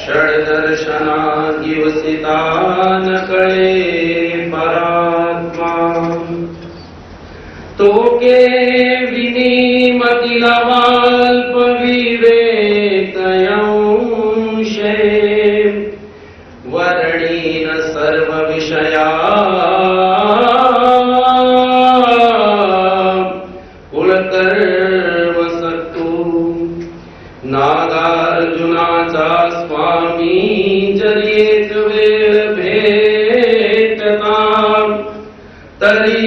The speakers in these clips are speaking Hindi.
षड्दर्शनादिवसिता न कळे परात्मा तो के विनिमतिलवाल्प विवेकयंशे वर्णीन सर्व विषया कुलकर्म सत्तु नागार्जुनाचा स्वामी जरियेत वेळ भेटता तरी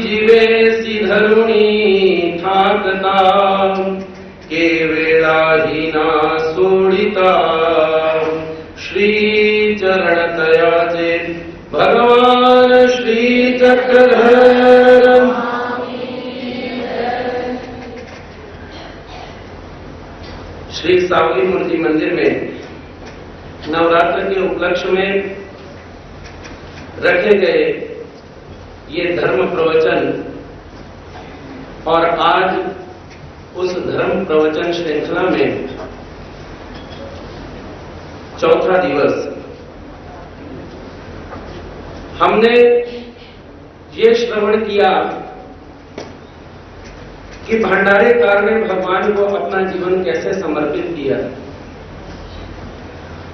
जीवेसी धरुणी ठाकता केवळाहीना सोडिता श्री चरण तयाचे भगवान श्री चक्रधर। श्री सावली मूर्ति मंदिर में नवरात्र के उपलक्ष्य में रखे गए ये धर्म प्रवचन और आज उस धर्म प्रवचन श्रृंखला में चौथा दिवस हमने ये श्रवण किया कि भंडारेकार ने भगवान को अपना जीवन कैसे समर्पित किया।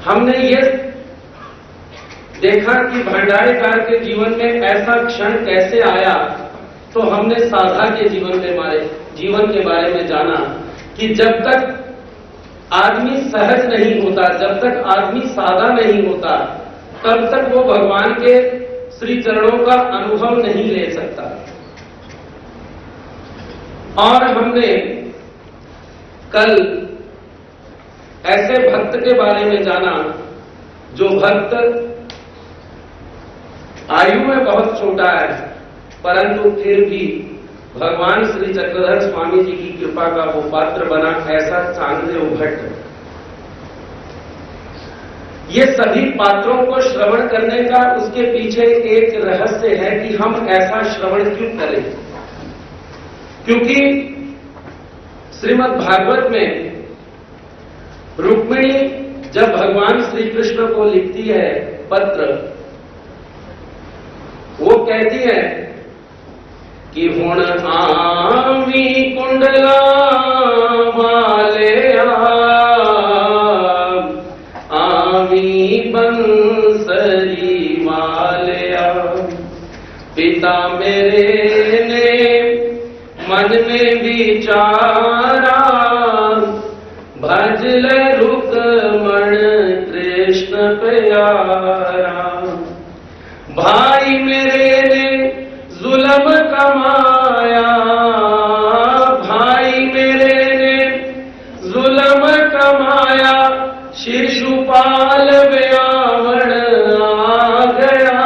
हमने ये देखा कि भंडारेकार के जीवन में ऐसा क्षण कैसे आया, तो हमने साधा के जीवन के बारे में जाना कि जब तक आदमी सहज नहीं होता, जब तक आदमी सादा नहीं होता, तब तक वो भगवान के श्री चरणों का अनुभव नहीं ले सकता। और हमने कल ऐसे भक्त के बारे में जाना जो भक्त आयु में बहुत छोटा है, परंतु फिर भी भगवान श्री चक्रधर स्वामी जी की कृपा का वो पात्र बना, ऐसा चांगदेव भट्ट। ये सभी पात्रों को श्रवण करने का उसके पीछे एक रहस्य है कि हम ऐसा श्रवण क्यों करें। क्योंकि श्रीमद् भागवत में रुक्मिणी जब भगवान श्री कृष्ण को लिखती है पत्र, वो कहती है कि हुण आवी कुंडला वाले आवी बंसरी वाले पिता मेरे ने मन में विचारा भजल रुकमण कृष्ण प्यारा। भाई मेरे ने जुल्म कमाया, भाई मेरे ने जुल्म कमाया, शिशुपाल व्यावण आ गया,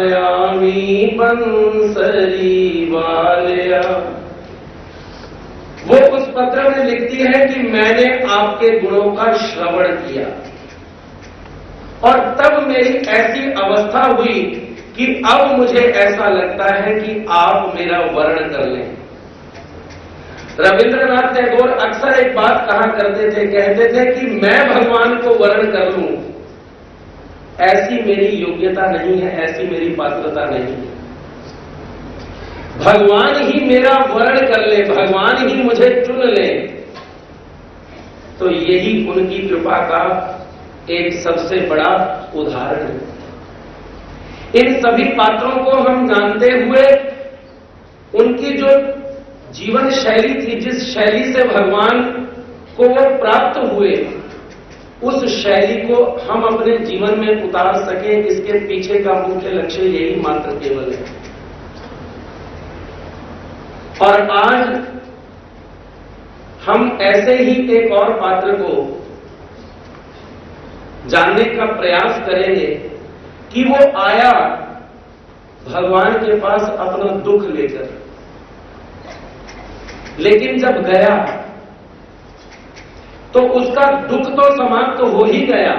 यामी बंसरी वालिया। वो उस पत्र में लिखती है कि मैंने आपके गुणों का श्रवण किया और तब मेरी ऐसी अवस्था हुई कि अब मुझे ऐसा लगता है कि आप मेरा वर्ण कर लें। रविंद्रनाथ टैगोर अक्सर एक बात कहा करते थे, कहते थे कि मैं भगवान को वर्ण कर लूं, ऐसी मेरी योग्यता नहीं है, ऐसी मेरी पात्रता नहीं है। भगवान ही मेरा वर्ण कर ले, भगवान ही मुझे चुन ले, तो यही उनकी कृपा का एक सबसे बड़ा उदाहरण है। इन सभी पात्रों को हम जानते हुए उनकी जो जीवन शैली थी, जिस शैली से भगवान को वो प्राप्त हुए, उस शैली को हम अपने जीवन में उतार सके, इसके पीछे का मुख्य लक्ष्य यही मात्र केवल है। और आज हम ऐसे ही एक और पात्र को जानने का प्रयास करेंगे कि वो आया भगवान के पास अपना दुख लेकर, लेकिन जब गया तो उसका दुख तो समाप्त हो ही गया,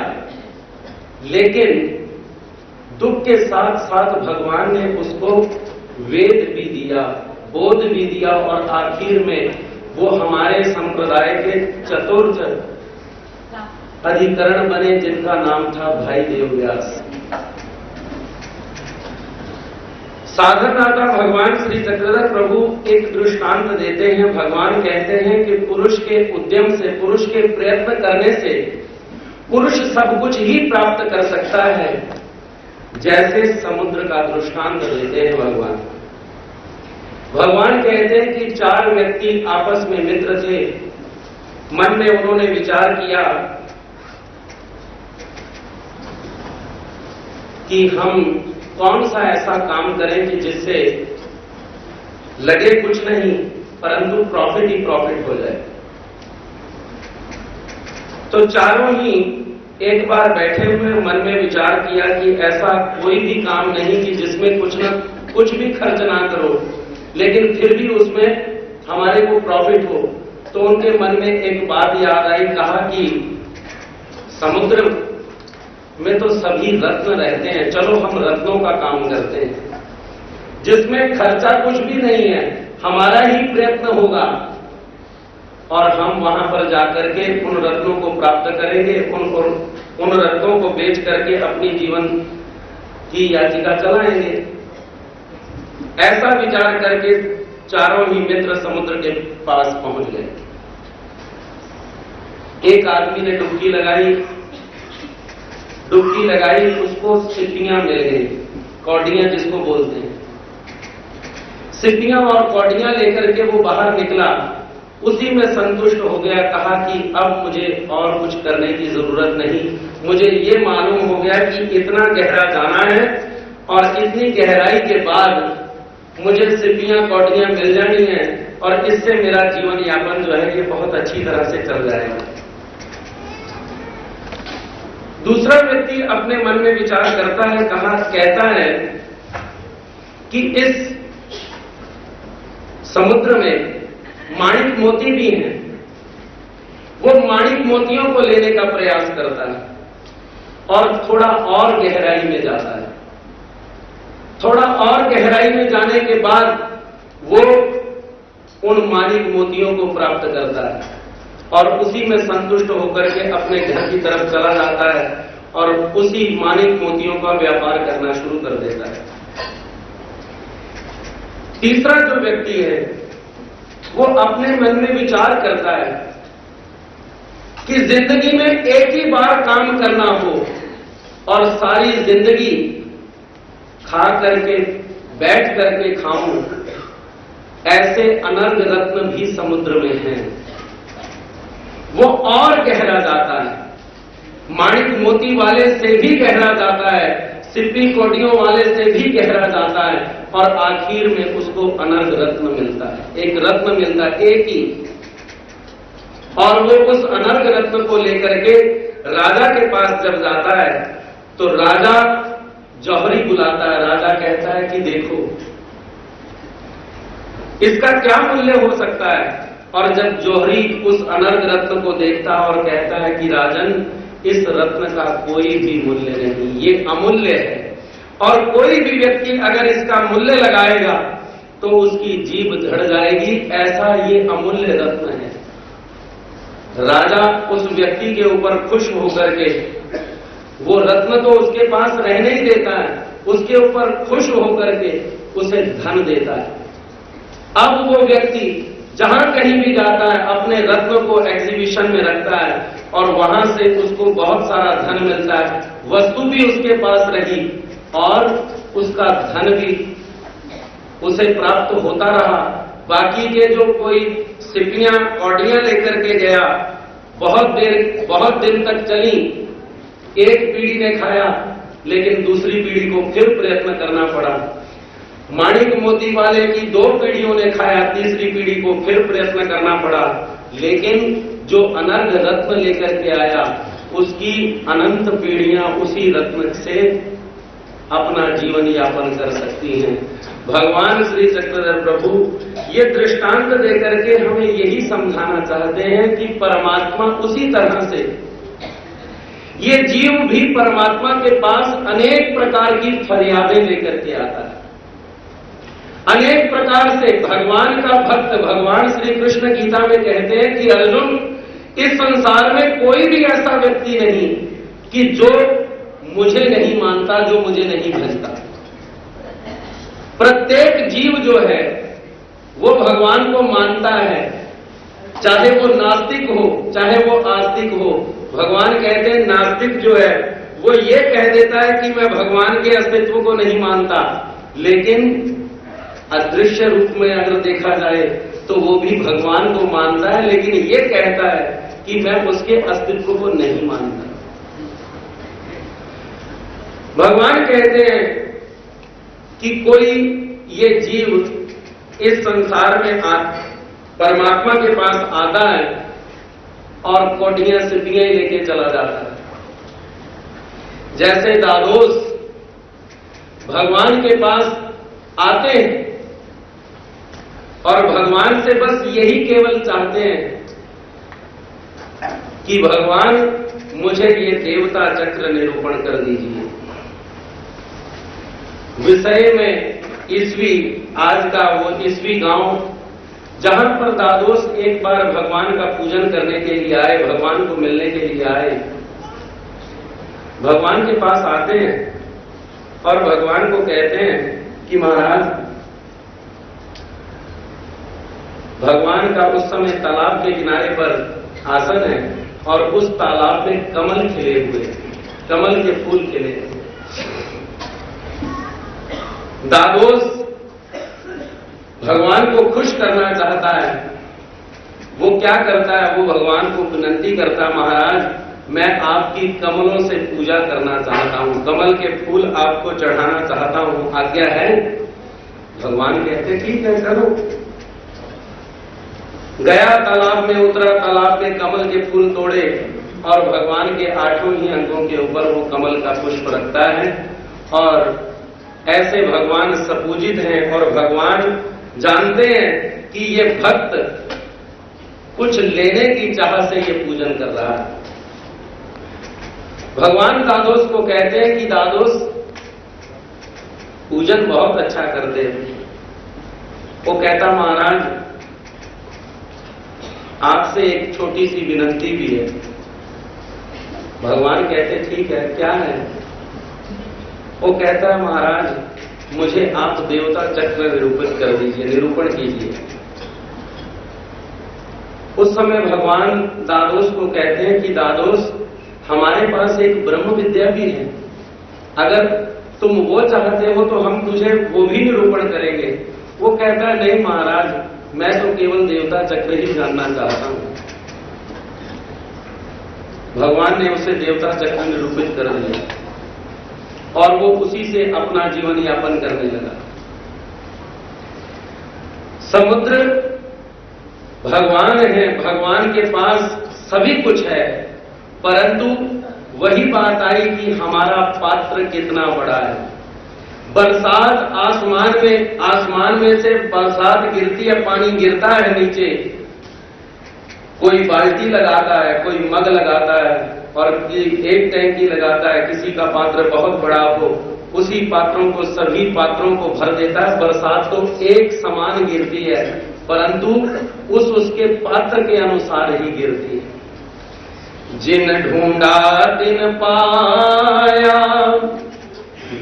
लेकिन दुख के साथ साथ भगवान ने उसको वेद भी दिया, बोध भी दिया और आखिर में वो हमारे संप्रदाय के चतुर्थ अधिकरण बने, जिनका नाम था भाई देवव्यास। साधनदाता भगवान श्री चक्रधर प्रभु एक दृष्टांत देते हैं। भगवान कहते हैं कि पुरुष के उद्यम से, पुरुष के प्रयत्न करने से पुरुष सब कुछ ही प्राप्त कर सकता है। जैसे समुद्र का दृष्टांत देते हैं भगवान। भगवान कहते हैं कि 4 व्यक्ति आपस में मित्र थे। मन में उन्होंने विचार किया कि हम कौन सा ऐसा काम करें कि जिससे लगे कुछ नहीं परंतु प्रॉफिट ही प्रॉफिट हो जाए। तो चारों ही एक बार बैठे हुए मन में विचार किया कि ऐसा कोई भी काम नहीं कि जिसमें कुछ भी खर्च ना करो, लेकिन फिर भी उसमें हमारे को प्रॉफिट हो। तो उनके मन में एक बात याद आई, कहा कि समुद्र में तो सभी रत्न रहते हैं, चलो हम रत्नों का काम करते हैं, जिसमें खर्चा कुछ भी नहीं है, हमारा ही प्रयत्न होगा और हम वहां पर जाकर के उन रत्नों को प्राप्त करेंगे, उन रत्नों को बेच करके अपनी जीवन की याचिका चलाएंगे। ऐसा विचार करके चारों ही मित्र समुद्र के पास पहुंच गए। एक आदमी ने डुबकी लगाई, उसको सिप्पियां मिल गई, कौडियां जिसको बोलते हैं। सिप्पियां और कौडियां लेकर के वो बाहर निकला, उसी में संतुष्ट हो गया। कहा कि अब मुझे और कुछ करने की जरूरत नहीं, मुझे ये मालूम हो गया कि इतना गहरा जाना है और इतनी गहराई के बाद मुझे सिप्पियां कौडियां मिल जानी है और इससे मेरा जीवन यापन जो है ये बहुत अच्छी तरह से चल जाएगा। दूसरा व्यक्ति अपने मन में विचार करता है, कहता है कि इस समुद्र में माणिक मोती भी हैं। वो माणिक मोतियों को लेने का प्रयास करता है और थोड़ा और गहराई में जाता है। थोड़ा और गहराई में जाने के बाद वो उन माणिक मोतियों को प्राप्त करता है और उसी में संतुष्ट होकर के अपने घर की तरफ चला जाता है और उसी माणिक मोतियों का व्यापार करना शुरू कर देता है। तीसरा जो व्यक्ति है वो अपने मन में विचार करता है कि जिंदगी में एक ही बार काम करना हो और सारी जिंदगी खा करके बैठ करके खाऊं, ऐसे अनर्घ रत्न भी समुद्र में हैं। वो और गहरा जाता है, माणिक मोती वाले से भी गहरा जाता है, सिप्पी कौडियों वाले से भी गहरा जाता है और आखिर में उसको अनर्घ रत्न मिलता है, एक रत्न मिलता है, एक ही। और वो उस अनर्घ रत्न को लेकर के राजा के पास जब जाता है तो राजा जौहरी बुलाता है। राजा कहता है कि देखो इसका क्या मूल्य हो सकता है। और जब जौहरी उस अनर्घ रत्न को देखता और कहता है कि राजन, इस रत्न का कोई भी मूल्य नहीं, ये अमूल्य है और कोई भी व्यक्ति अगर इसका मूल्य लगाएगा तो उसकी जीभ झड़ जाएगी, ऐसा ये अमूल्य रत्न है। राजा उस व्यक्ति के ऊपर खुश होकर के वो रत्न तो उसके पास रहने ही देता है, उसके ऊपर खुश होकर के उसे धन देता है। अब वो व्यक्ति जहां कहीं भी जाता है अपने रत्न को एग्जीबिशन में रखता है और वहां से उसको बहुत सारा धन मिलता है, वस्तु भी उसके पास रही और उसका धन भी उसे प्राप्त होता रहा। बाकी के जो कोई सिप्पियां कौडियां लेकर के गया, बहुत दिन तक चली, एक पीढ़ी ने खाया लेकिन दूसरी पीढ़ी को फिर प्रयत्न करना पड़ा। माणिक मोती वाले की 2 पीढ़ियों ने खाया, तीसरी पीढ़ी को फिर प्रयत्न करना पड़ा, लेकिन जो अनर्घ रत्न लेकर के आया उसकी अनंत पीढ़ियां उसी रत्न से अपना जीवन यापन कर सकती हैं। भगवान श्री चक्रधर प्रभु ये दृष्टांत देकर के हमें यही समझाना चाहते हैं कि परमात्मा उसी तरह से, ये जीव भी परमात्मा के पास अनेक प्रकार की फरियादें लेकर के आता है। अनेक प्रकार से भगवान का भक्त भगवान श्री कृष्ण गीता में कहते हैं कि अर्जुन, इस संसार में कोई भी ऐसा व्यक्ति नहीं कि जो मुझे नहीं मानता, जो मुझे नहीं भजता। प्रत्येक जीव जो है वो भगवान को मानता है, चाहे वो नास्तिक हो चाहे वो आस्तिक हो। भगवान कहते हैं नास्तिक जो है वो ये कह देता है कि मैं भगवान के अस्तित्व को नहीं मानता, लेकिन अदृश्य रूप में अगर देखा जाए तो वो भी भगवान को मानता है, लेकिन ये कहता है कि मैं उसके अस्तित्व को नहीं मानता। भगवान कहते हैं कि कोई ये जीव इस संसार में परमात्मा के पास आता है और कोटियां सिपियां लेके चला जाता है। जैसे दादोस भगवान के पास आते हैं और भगवान से बस यही केवल चाहते हैं कि भगवान मुझे ये देवता चक्र निरूपण कर दीजिए। विषय में ईस्वी, आज का वो ईस्वी गांव जहां पर दादोस एक बार भगवान का पूजन करने के लिए आए, भगवान को मिलने के लिए आए, भगवान के पास आते हैं और भगवान को कहते हैं कि महाराज, भगवान का उस समय तालाब के किनारे पर आसन है और उस तालाब में कमल खिले हुए, कमल के फूल खिले। दादोस भगवान को खुश करना चाहता है। वो क्या करता है, वो भगवान को विनती करता, महाराज मैं आपकी कमलों से पूजा करना चाहता हूं, कमल के फूल आपको चढ़ाना चाहता हूं, आज्ञा है? भगवान कहते ठीक है चलो। गया तालाब में उतरा, तालाब में कमल के फूल तोड़े और भगवान के 8 ही अंगों के ऊपर वो कमल का पुष्प रखता है। और ऐसे भगवान सपूजित हैं और भगवान जानते हैं कि ये भक्त कुछ लेने की चाह से ये पूजन कर रहा है। भगवान दादोस को कहते हैं कि दादोस पूजन बहुत अच्छा करते हैं। वो कहता महाराज आपसे एक छोटी सी विनती भी है। भगवान कहते ठीक है, क्या है? वो कहता है महाराज मुझे आप देवता चक्र निरूपित कर दीजिए, निरूपण कीजिए। उस समय भगवान दादोस को कहते हैं कि दादोस हमारे पास एक ब्रह्म विद्या भी है, अगर तुम वो चाहते हो तो हम तुझे वो भी निरूपण करेंगे। वो कहता है नहीं महाराज, मैं तो केवल देवता चक्र ही जानना चाहता हूं। भगवान ने उसे देवता चक्र निरूपित कर दिया और वो उसी से अपना जीवन यापन करने लगा। समुद्र भगवान है, भगवान के पास सभी कुछ है, परंतु वही बात आई कि हमारा पात्र कितना बड़ा है। बरसात आसमान में से बरसात गिरती है, पानी गिरता है नीचे, कोई बाल्टी लगाता है, कोई मग लगाता है और एक टैंकी लगाता है। किसी का पात्र बहुत बड़ा हो, उसी पात्रों को सभी पात्रों को भर देता है। बरसात तो एक समान गिरती है, परंतु उसके पात्र के अनुसार ही गिरती है। जिन ढूंढा दिन पाया,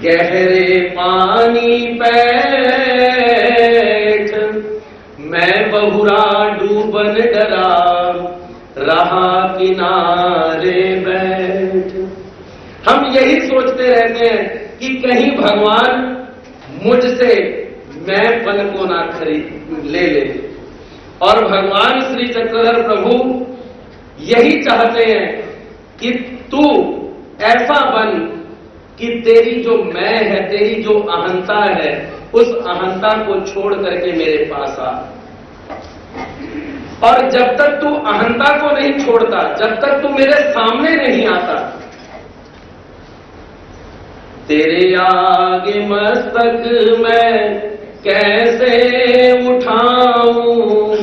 गहरे पानी पैठ, मैं बहुरा डूबन डरा, रहा किनारे बैठ। हम यही सोचते रहते हैं कि कहीं भगवान मुझसे मैं पन को ना खरीद ले। और भगवान श्री चक्रधर प्रभु यही चाहते हैं कि तू ऐसा बन कि तेरी जो मैं है, तेरी जो अहंता है, उस अहंता को छोड़ करके मेरे पास आ। और जब तक तू अहंता को नहीं छोड़ता, जब तक तू मेरे सामने नहीं आता, तेरे आगे मस्तक मैं कैसे उठाऊं,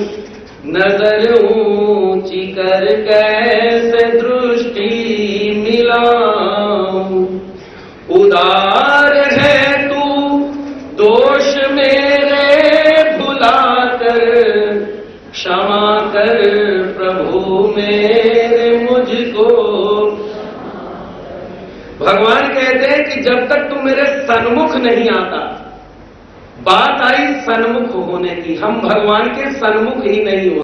नजर ऊंची कर कैसे दृष्टि मिलाऊं। उदार है तू, दोष मेरे भगवान कहते हैं कि जब तक तुम मेरे सन्मुख नहीं आता, बात आई सन्मुख होने की, हम भगवान के सन्मुख ही नहीं होते।